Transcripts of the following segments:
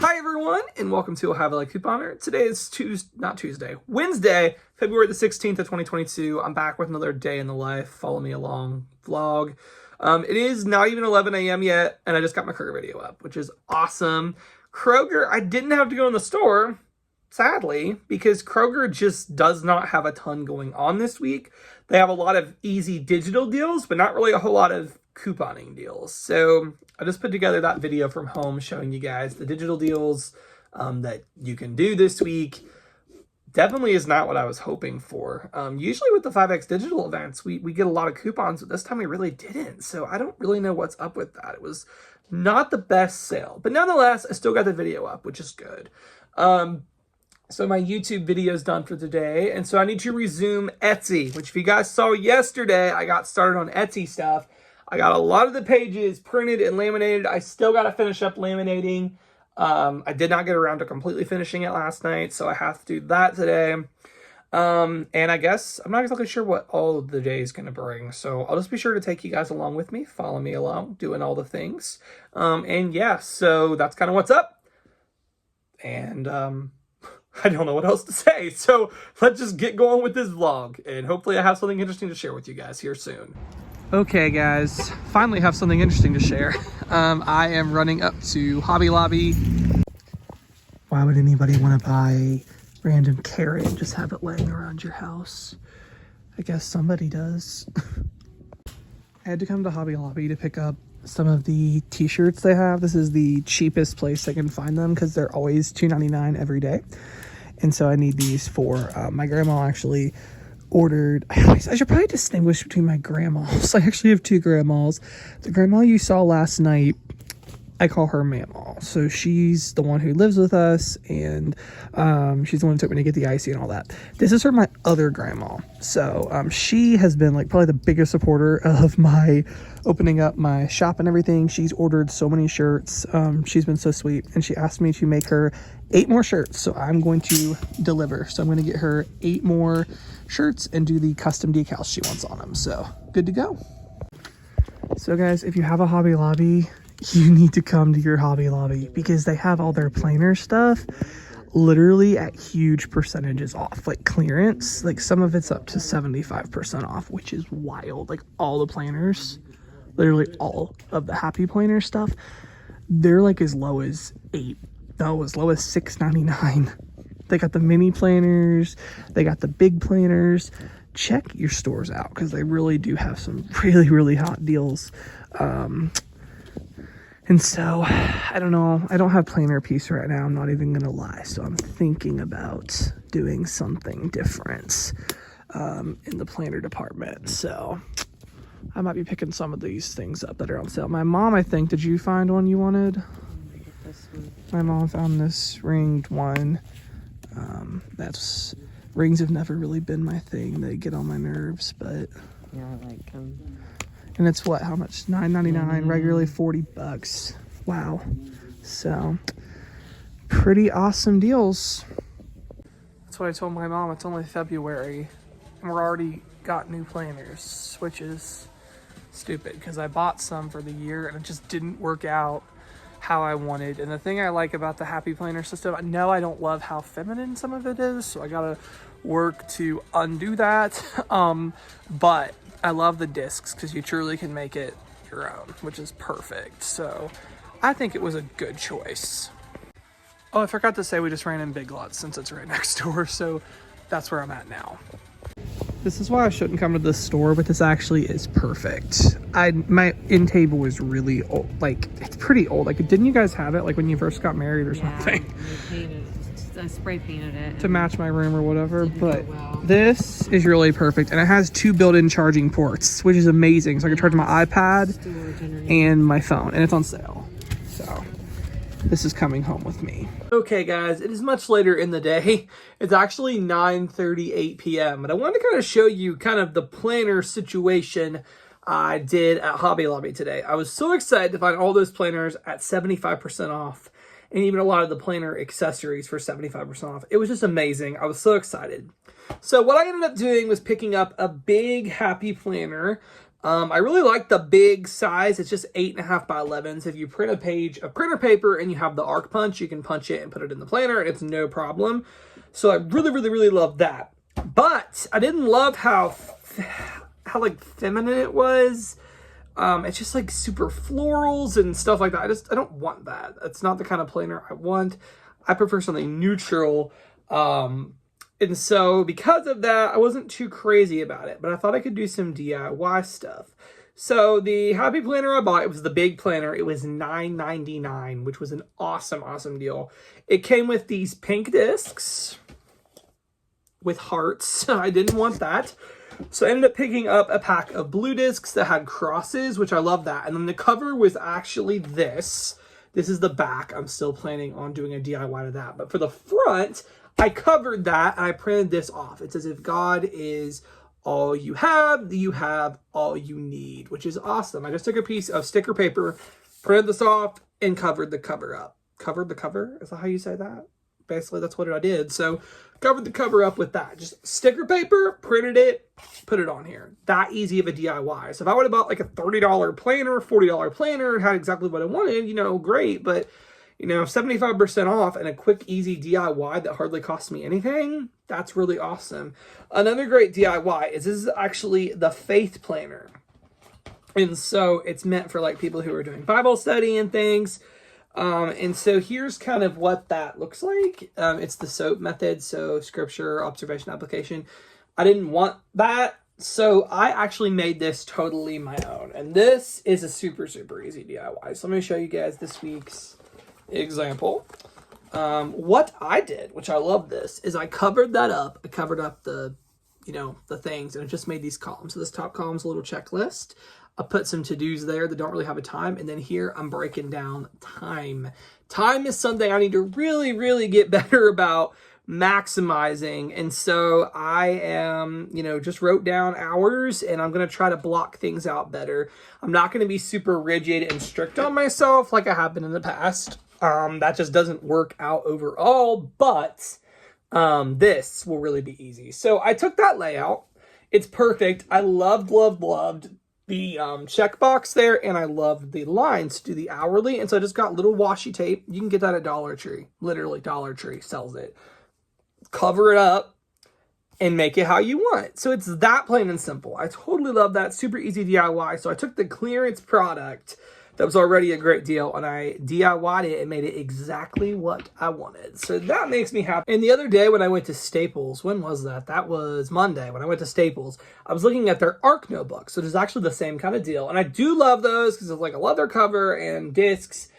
Hi everyone, and welcome to Ohio Valley Couponer. Today is Wednesday, February the 16th of 2022. I'm back with another day in the life, follow me along vlog. It is not even 11 a.m. yet, and I just got my Kroger video up, which is awesome. Kroger, I didn't have to go in the store, sadly, because Kroger just does not have a ton going on this week. They have a lot of easy digital deals, but not really a whole lot of couponing deals. So I just put together that video from home showing you guys the digital deals that you can do this week. Definitely is not what I was hoping for. Usually with the 5X digital events, we get a lot of coupons, but this time we really didn't. So I don't really know what's up with that. It was not the best sale, but nonetheless, I still got the video up, which is good. So my YouTube video is done for today, and so I need to resume Etsy, which if you guys saw yesterday, I got started on Etsy stuff. I got a lot of the pages printed and laminated. I still got to finish up laminating. I did not get around to completely finishing it last night, so I have to do that today. And I guess I'm not exactly sure what all of the day is going to bring, so I'll just be sure to take you guys along with me, follow me along, doing all the things. And yeah, so that's kind of what's up. And I don't know what else to say, so let's just get going with this vlog, and hopefully I have something interesting to share with you guys here soon. Okay guys, finally have something interesting to share. I am running up to Hobby Lobby. Why would anybody want to buy a random carrot and just have it laying around your house? I guess somebody does. I had to come to Hobby Lobby to pick up some of the t-shirts they have. This is the cheapest place I can find them because they're always $2.99 every day. And so I need these for my grandma actually ordered. I should probably distinguish between my grandmas. I actually have two grandmas. The grandma you saw last night, I call her Mamaw. So she's the one who lives with us, and she's the one who took me to get the icy and all that. This is my other grandma. So she has been like probably the biggest supporter of my opening up my shop and everything. She's ordered so many shirts. She's been so sweet, and she asked me to make her 8 more shirts. So I'm going to deliver. So I'm going to get her 8 more shirts and do the custom decals she wants on them. So good to go. So guys, if you have a Hobby Lobby, you need to come to your Hobby Lobby because they have all their planer stuff literally at huge percentages off, like clearance. Like some of it's up to 75% off, which is wild. Like all the planners, literally all of the Happy Planner stuff, they're like as low as $6.99. They got the mini planners, they got the big planners. Check your stores out because they really do have some really hot deals. And so, I don't know, I don't have planner piece right now, I'm not even gonna lie. So I'm thinking about doing something different in the planner department. So I might be picking some of these things up that are on sale. My mom, I think, did you find one you wanted? My mom found this ringed one. Rings have never really been my thing. They get on my nerves, but yeah, I like them. And it's what? How much? $9.99. Regularly $40. Wow. So pretty awesome deals. That's what I told my mom. It's only February, and we're already got new planners, which is stupid because I bought some for the year and it just didn't work out how I wanted. And the thing I like about the Happy Planner system, I know I don't love how feminine some of it is, so I gotta work to undo that. But I love the discs because you truly can make it your own, which is perfect. So I think it was a good choice. Oh, I forgot to say we just ran in Big Lots since it's right next door, so that's where I'm at now. This is why I shouldn't come to this store, but this actually is perfect. My end table is really old. Like, it's pretty old. Like, didn't you guys have it like when you first got married or something? I spray painted it to match my room or whatever, but this is really perfect. And it has 2 built-in charging ports, which is amazing. So I can charge my iPad and my phone, and it's on sale. So this is coming home with me. Okay guys, it is much later in the day. It's actually 9:38 p.m. But I wanted to kind of show you kind of the planner situation I did at Hobby Lobby today. I was so excited to find all those planners at 75% off, and even a lot of the planner accessories for 75% off. It was just amazing. I was so excited. So what I ended up doing was picking up a big Happy Planner. I really like the big size. It's just 8.5 by 11. So if you print a page of printer paper and you have the arc punch, you can punch it and put it in the planner, and it's no problem. So I really, really, really love that. But I didn't love how like feminine it was. It's just like super florals and stuff like that. I don't want that. That's not the kind of planner I want. I prefer something neutral. And so because of that, I wasn't too crazy about it, but I thought I could do some DIY stuff. So the Happy Planner I bought, it was the big planner. It was $9.99, which was an awesome, awesome deal. It came with these pink discs with hearts. I didn't want that. So I ended up picking up a pack of blue discs that had crosses, which I love that. And then the cover was actually this. This is the back. I'm still planning on doing a DIY to that. But for the front, I covered that and I printed this off. It says, if God is all you have all you need, which is awesome. I just took a piece of sticker paper, printed this off, and covered the cover up. Covered the cover? Is that how you say that? Basically, that's what I did. So covered the cover up with that. Just sticker paper, printed it, put it on here. That easy of a DIY. So if I would have bought like a $30 planner, $40 planner, and had exactly what I wanted, great. But, 75% off and a quick, easy DIY that hardly cost me anything, that's really awesome. Another great DIY is this is actually the Faith Planner. And so it's meant for like people who are doing Bible study and things. And so here's kind of what that looks like. It's the SOAP method. So scripture, observation, application. I didn't want that. So I actually made this totally my own. And this is a super, super easy DIY. So let me show you guys this week's example. What I did, which I love this, is I covered that up. I covered up the things, and it just made these columns. So this top column is a little checklist. I put some to-dos there that don't really have a time. And then here I'm breaking down time. Time is something I need to really, really get better about maximizing. And so I am, just wrote down hours, and I'm going to try to block things out better. I'm not going to be super rigid and strict on myself like I have been in the past. That just doesn't work out overall, but this will really be easy. So I took that layout. It's perfect. I loved the checkbox there, and I loved the lines to do the hourly. And so I just got little washi tape. You can get that at Dollar Tree. Literally, Dollar Tree sells it. Cover it up and make it how you want. So it's that plain and simple. I totally love that. Super easy DIY. So I took the clearance product that was already a great deal, and I DIY'd it and made it exactly what I wanted. So that makes me happy. And the other day when I went to Staples, when was that? That was Monday when I went to Staples. I was looking at their ARC notebooks, so it's actually the same kind of deal. And I do love those because it's like a leather cover and discs.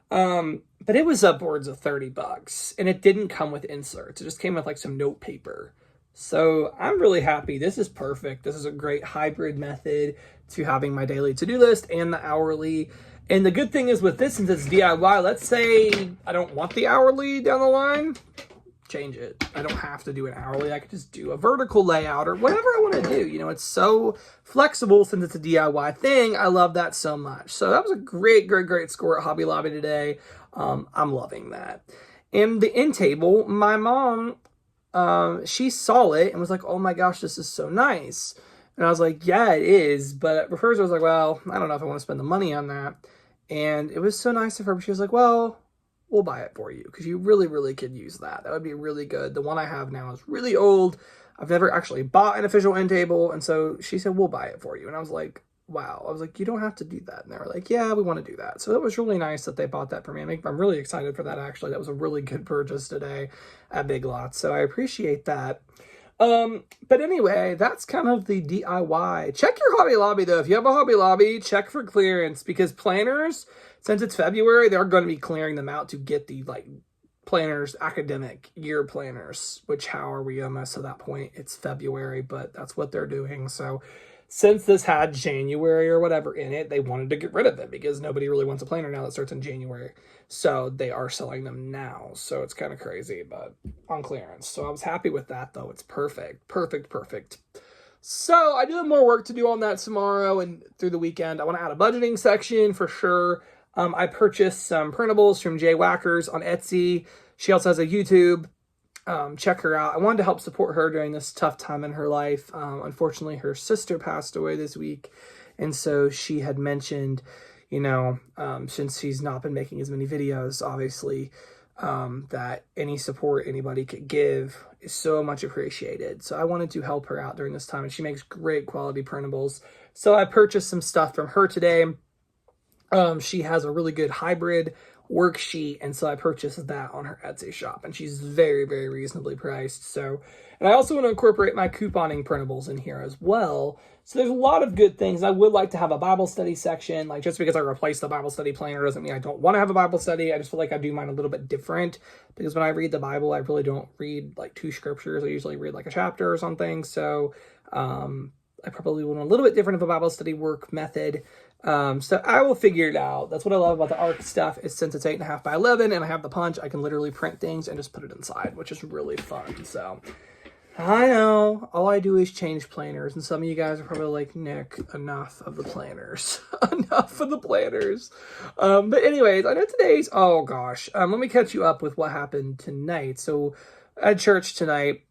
But it was upwards of $30, and it didn't come with inserts. It just came with like some note paper. So I'm really happy. This is perfect. This is a great hybrid method to having my daily to-do list and the hourly. And the good thing is with this, since it's DIY, let's say I don't want the hourly down the line, change it. I don't have to do an hourly. I could just do a vertical layout or whatever I want to do. It's so flexible since it's a DIY thing. I love that so much. So that was a great, great, great score at Hobby Lobby today. I'm loving that. And the end table, my mom, she saw it and was like, oh my gosh, this is so nice. And I was like, yeah, it is. But at first I was like, well, I don't know if I want to spend the money on that. And it was so nice of her. She was like, well, we'll buy it for you because you really, really could use that. That would be really good. The one I have now is really old. I've never actually bought an official end table. And so she said, we'll buy it for you. And I was like, wow. I was like, you don't have to do that. And they were like, yeah, we want to do that. So that was really nice that they bought that for me. I'm really excited for that, actually. That was a really good purchase today at Big Lots. So I appreciate that. But anyway, that's kind of the DIY. Check your Hobby Lobby though. If you have a Hobby Lobby, check for clearance because planners, since it's February, they're going to be clearing them out to get the planners, academic year planners, which how are we almost to that point? It's February, but that's what they're doing. So since this had January or whatever in it, they wanted to get rid of it because nobody really wants a planner now that starts in January. So they are selling them now. So it's kind of crazy, but on clearance. So I was happy with that, though. It's perfect. Perfect, perfect. So I do have more work to do on that tomorrow and through the weekend. I want to add a budgeting section for sure. I purchased some printables from Jay Wackers on Etsy. She also has a YouTube. check her out. I wanted to help support her during this tough time in her life. Unfortunately, her sister passed away this week. And so she had mentioned, since she's not been making as many videos, obviously, that any support anybody could give is so much appreciated. So I wanted to help her out during this time. And she makes great quality printables. So I purchased some stuff from her today. She has a really good hybrid worksheet, and so I purchased that on her Etsy shop, and she's very, very reasonably priced. So, and I also want to incorporate my couponing printables in here as well. So there's a lot of good things. I would like to have a Bible study section. Like, just because I replaced the Bible study planner doesn't mean I don't want to have a Bible study. I just feel like I do mine a little bit different, because when I read the Bible, I really don't read like 2 scriptures. I usually read like a chapter or something. So I probably want a little bit different of a Bible study work method. So I will figure it out. That's what I love about the ARC stuff, is since it's 8.5 by 11 and I have the punch, I can literally print things and just put it inside, which is really fun. So I know all I do is change planners, and some of you guys are probably like, Nick, enough of the planners. Enough of the planners. But anyways, I know today's, oh gosh, let me catch you up with what happened tonight. So at church tonight,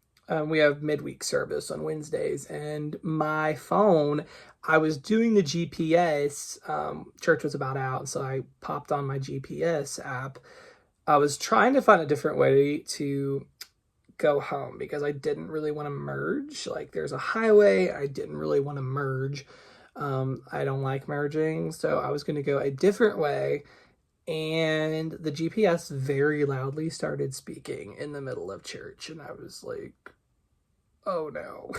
we have midweek service on Wednesdays, and my phone, I was doing the GPS, church was about out, so I popped on my GPS app. I was trying to find a different way to go home, because I didn't really want to merge. Like, there's a highway, I didn't really want to merge. I don't like merging, so I was going to go a different way, and the GPS very loudly started speaking in the middle of church, and I was like, oh no.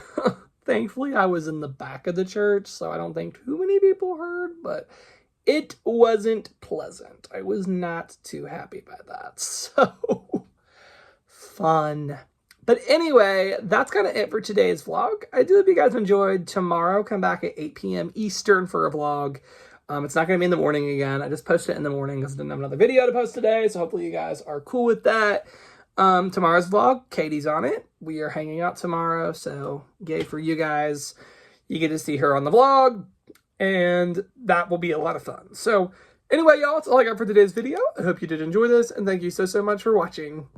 Thankfully, I was in the back of the church, so I don't think too many people heard, but it wasn't pleasant. I was not too happy by that. So fun. But anyway, that's kind of it for today's vlog. I do hope you guys enjoyed. Tomorrow, come back at 8 p.m. Eastern for a vlog. It's not going to be in the morning again. I just posted it in the morning because I didn't have another video to post today, so hopefully you guys are cool with that. Tomorrow's vlog, Katie's on it. We are hanging out tomorrow, so yay for you guys. You get to see her on the vlog, and that will be a lot of fun. So anyway, y'all, that's all I got for today's video. I hope you did enjoy this, and thank you so much for watching.